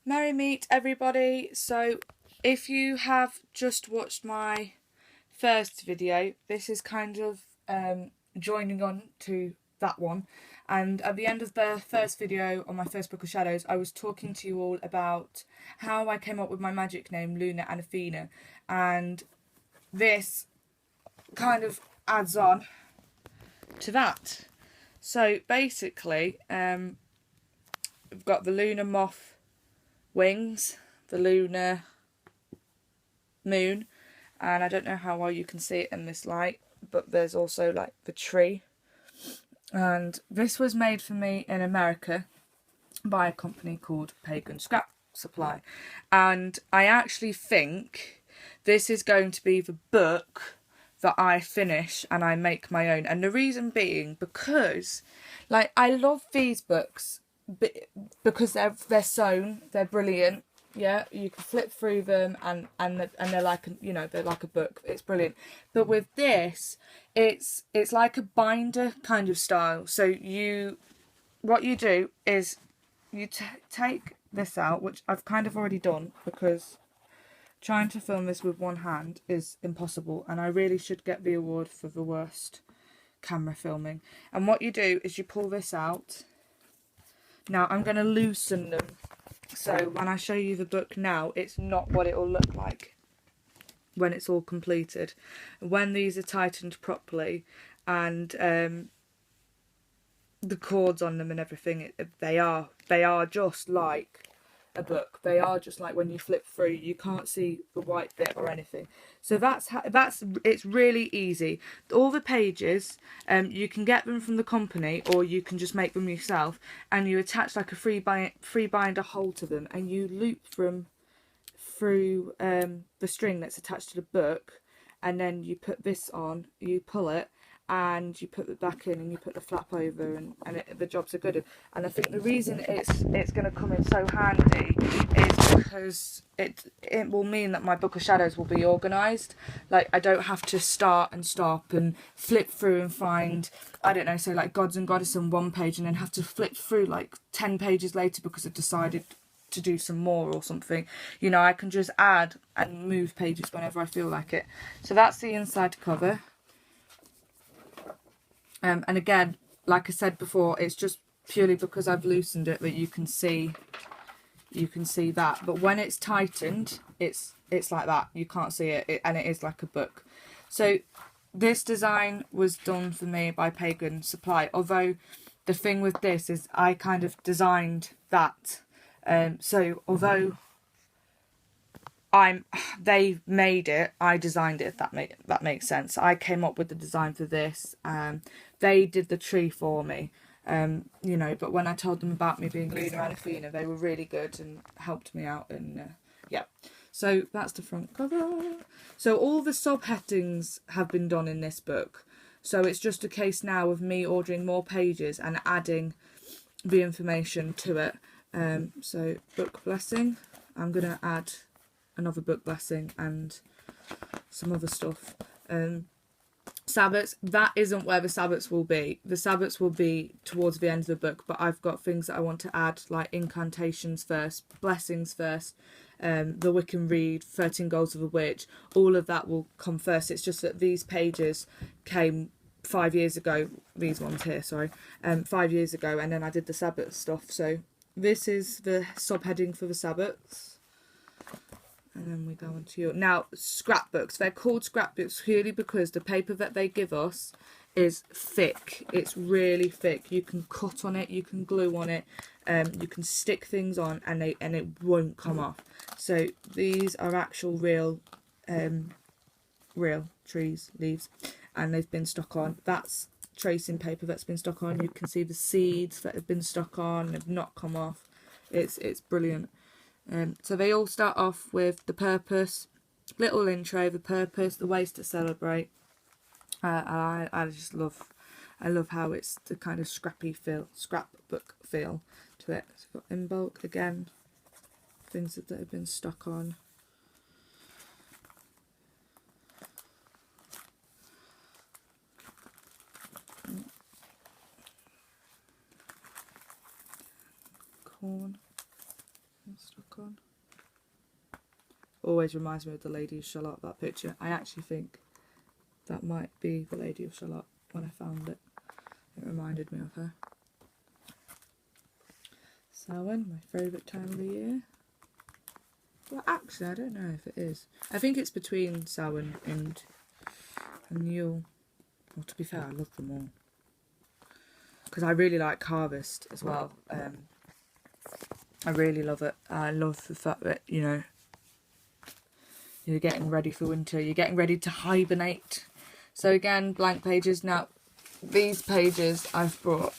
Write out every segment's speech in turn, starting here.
Merry meet everybody. So if you have just watched my first video, this is kind of joining on to that one. And at the end of the first video on my first Book of Shadows, I was talking to you all about how I came up with my magic name, Luna Anathena. And this kind of adds on to that. So basically, we've got the Lunar moth wings, the lunar moon, and I don't know how well you can see it in this light, but there's also like the tree. And this was made for me in America by a company called Pagan Scrap Supply, and I actually think this is going to be the book that I finish and I make my own. And the reason being because like I love these books because they're sewn, they're brilliant. Yeah, you can flip through them and they're like, you know, they're like a book. It's brilliant. But with this, it's like a binder kind of style. So what you do is you take this out, which I've kind of already done because trying to film this with one hand is impossible, and I really should get the award for the worst camera filming. And what you do is you pull this out. Now I'm going to loosen them, so when I show you the book now, it's not what it will look like when it's all completed. When these are tightened properly and the cords on them and everything, they are just like a book. They are just like when you flip through, you can't see the white bit or anything. So it's really easy. All the pages, you can get them from the company or you can just make them yourself, and you attach like a free binder hole to them, and you loop them through the string that's attached to the book, and then you put this on, you pull it, and you put it back in, and you put the flap over, and the jobs are good. And I think the reason it's going to come in so handy is because it will mean that my Book of Shadows will be organised. Like I don't have to start and stop and flip through and find, I don't know, say like Gods and Goddess on one page and then have to flip through like 10 pages later because I've decided to do some more or something. You know, I can just add and move pages whenever I feel like it. So that's the inside cover. And again, like I said before, it's just purely because I've loosened it that you can see that. But when it's tightened, it's like that. You can't see it, and it is like a book. So this design was done for me by Pagan Supply. Although the thing with this is I kind of designed that. So although they made it, I designed it, if that makes sense. I came up with the design for this. They did the tree for me, you know, but when I told them about me being Luna Anathena, they were really good and helped me out, and yeah. So that's the front cover. So all the subheadings have been done in this book, so it's just a case now of me ordering more pages and adding the information to it. So book blessing, I'm gonna add another book blessing and some other stuff. Sabbats, that isn't where the Sabbats will be. The Sabbats will be towards the end of the book, but I've got things that I want to add, like incantations first, blessings first, the Wiccan Reed, 13 Goals of a Witch. All of that will come first. It's just that these pages came 5 years ago. These ones here, sorry, 5 years ago, and then I did the Sabbat stuff. So this is the subheading for the Sabbats. And then we go on to your... Now, scrapbooks. They're called scrapbooks purely because the paper that they give us is thick. It's really thick. You can cut on it, you can glue on it, you can stick things on, and it won't come off. So these are actual real trees, leaves, and they've been stuck on. That's tracing paper that's been stuck on. You can see the seeds that have been stuck on, have not come off. It's brilliant. So they all start off with the purpose, little intro, the purpose, the ways to celebrate. I love how it's the kind of scrapbook feel to it. So we've got in bulk again, things that have been stuck on. Corn. stuck on. Always reminds me of the Lady of Shalott, that picture. I actually think that might be the Lady of Shalott when I found it. It reminded me of her. Samhain, my favourite time of the year. Well, actually, I don't know if it is. I think it's between Samhain and Yule. Well, to be fair, I love them all. Because I really like Harvest as well. I really love it. I love the fact that, you know, you're getting ready for winter. You're getting ready to hibernate. So again, blank pages. Now, these pages I've brought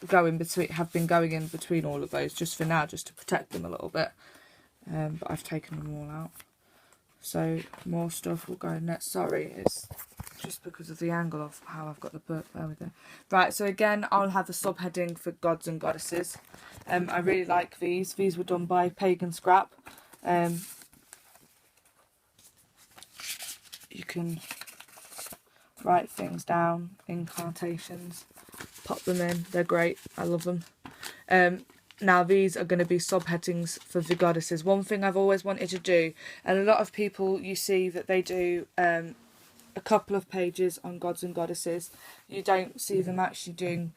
have been going in between all of those just for now, just to protect them a little bit. But I've taken them all out. So more stuff will go in there. Sorry, it's just because of the angle of how I've got the book. There we go. Right, so again, I'll have a subheading for Gods and Goddesses. I really like these. These were done by Pagan Scrap. You can write things down, incantations, pop them in. They're great. I love them. Now these are going to be subheadings for the goddesses. One thing I've always wanted to do, and a lot of people, you see that they do a couple of pages on gods and goddesses. You don't see them actually doing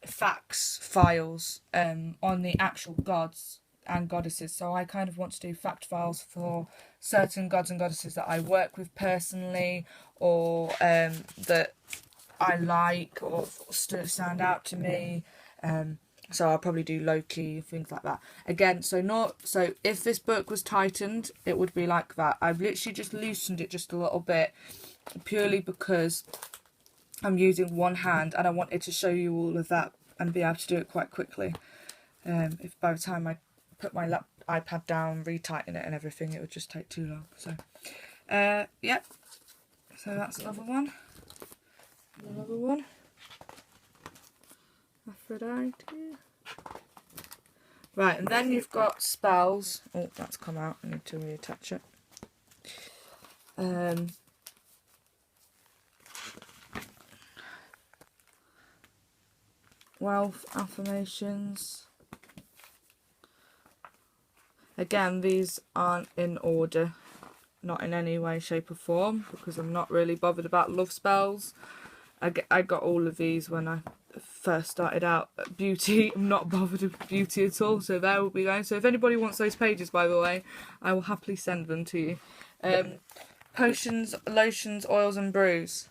facts files on the actual gods and goddesses. So I kind of want to do fact files for certain gods and goddesses that I work with personally, or that I like, or stand out to me. So I'll probably do Loki, things like that. Again, so if this book was tightened, it would be like that. I've literally just loosened it just a little bit, purely because I'm using one hand and I wanted to show you all of that and be able to do it quite quickly. If by the time I put my iPad down, retighten it and everything, it would just take too long. So, yeah. So that's another one. Another one. Aphrodite. Right, and then you've got spells. Oh, that's come out. I need to reattach it. Wealth affirmations. Again, these aren't in order, not in any way, shape or form, because I'm not really bothered about love spells. I got all of these when I first started out at beauty. I'm not bothered with beauty at all, so there will be going. So if anybody wants those pages, by the way, I will happily send them to you. Potions, lotions, oils and brews.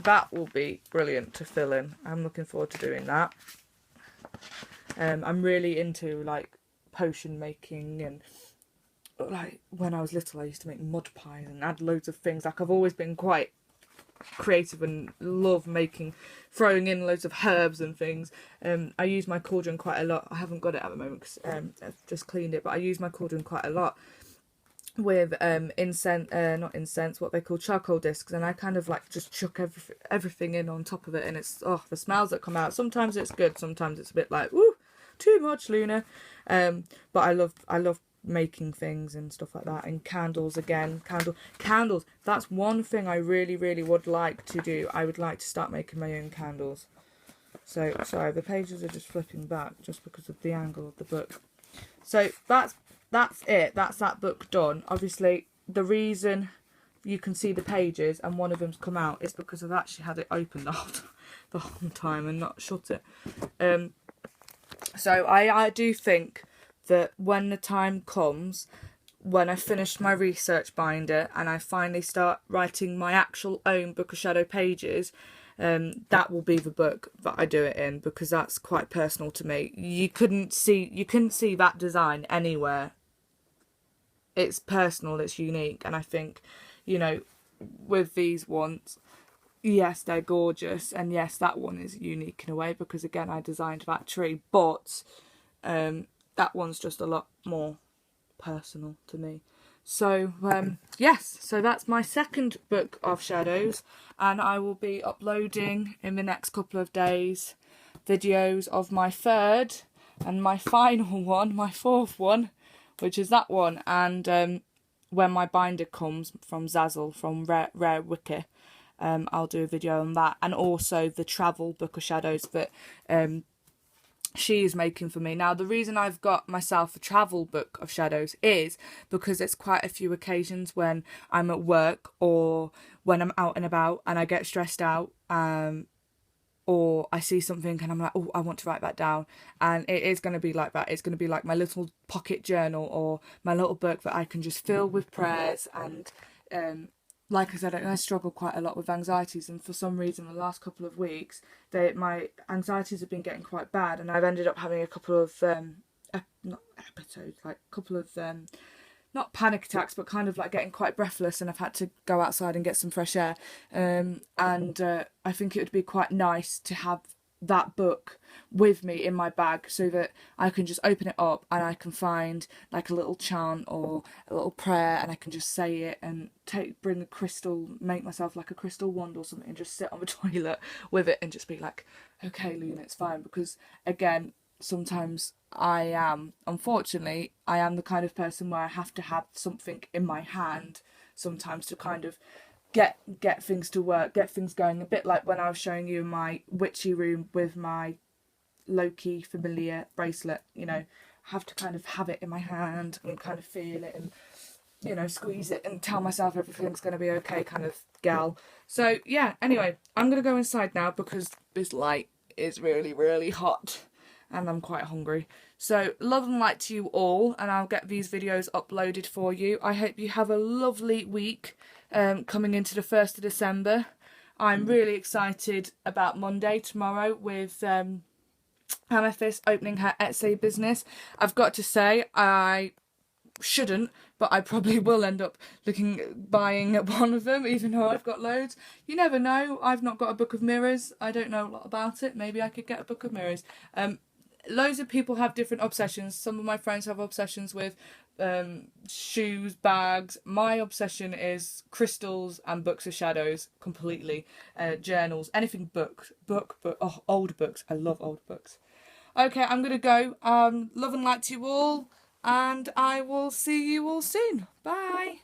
That will be brilliant to fill in. I'm looking forward to doing that. I'm really into like potion making, and like when I was little I used to make mud pies and add loads of things. Like I've always been quite creative and love throwing in loads of herbs and things. I use my cauldron quite a lot. I haven't got it at the moment because I've just cleaned it, but I use my cauldron quite a lot with not incense, what they call charcoal discs, and I kind of like just chuck everything in on top of it, and it's the smells that come out. Sometimes it's good, sometimes it's a bit like woo, too much, Luna. But I love making things and stuff like that. And candles, again, candles, that's one thing I really would like to do. I would like to start making my own candles. So sorry, the pages are just flipping back just because of the angle of the book. So that's it. That's that book done. Obviously the reason you can see the pages and one of them's come out is because I've actually had it open the whole time and not shut it. So I do think that when the time comes, when I finish my research binder and I finally start writing my actual own Book of Shadow pages, that will be the book that I do it in, because that's quite personal to me. You couldn't see that design anywhere. It's personal, it's unique, and I think, you know, with these ones, yes, they're gorgeous, and yes, that one is unique in a way because again I designed that tree, but that one's just a lot more personal to me. So yes, so that's my second Book of Shadows, and I will be uploading in the next couple of days videos of my third and my final one, my fourth one, which is that one, and when my binder comes from Zazzle, from Rare Wiki, I'll do a video on that, and also the travel Book of Shadows that she is making for me. Now, the reason I've got myself a travel book of shadows is because it's quite a few occasions when I'm at work or when I'm out and about and I get stressed out, or I see something and I'm like, oh, I want to write that down. And it is going to be like that. It's going to be like my little pocket journal or my little book that I can just fill with prayers. And like I said, I struggle quite a lot with anxieties, and for some reason the last couple of weeks my anxieties have been getting quite bad, and I've ended up having a couple of not episodes, like a couple of not panic attacks, but kind of like getting quite breathless, and I've had to go outside and get some fresh air. And I think it would be quite nice to have that book with me in my bag so that I can just open it up and I can find like a little chant or a little prayer, and I can just say it and bring a crystal, make myself like a crystal wand or something, and just sit on the toilet with it and just be like, okay, Luna, it's fine. Because again, sometimes unfortunately, I am the kind of person where I have to have something in my hand sometimes to kind of get things to work, get things going. A bit like when I was showing you my witchy room with my Loki familiar bracelet, I have to kind of have it in my hand and kind of feel it and, squeeze it and tell myself everything's going to be okay kind of gal. So, yeah, anyway, I'm going to go inside now because this light is really, really hot and I'm quite hungry. So, love and light to you all, and I'll get these videos uploaded for you. I hope you have a lovely week coming into the 1st of December. I'm really excited about Monday, tomorrow, with Amethyst opening her Etsy business. I've got to say, I shouldn't, but I probably will end up buying one of them, even though I've got loads. You never know. I've not got a book of mirrors. I don't know a lot about it. Maybe I could get a book of mirrors. Loads of people have different obsessions. Some of my friends have obsessions with shoes, bags. My obsession is crystals and books of shadows completely. Journals, anything book. Oh, old books. I love old books. Okay, I'm going to go. Love and light to you all, and I will see you all soon. Bye.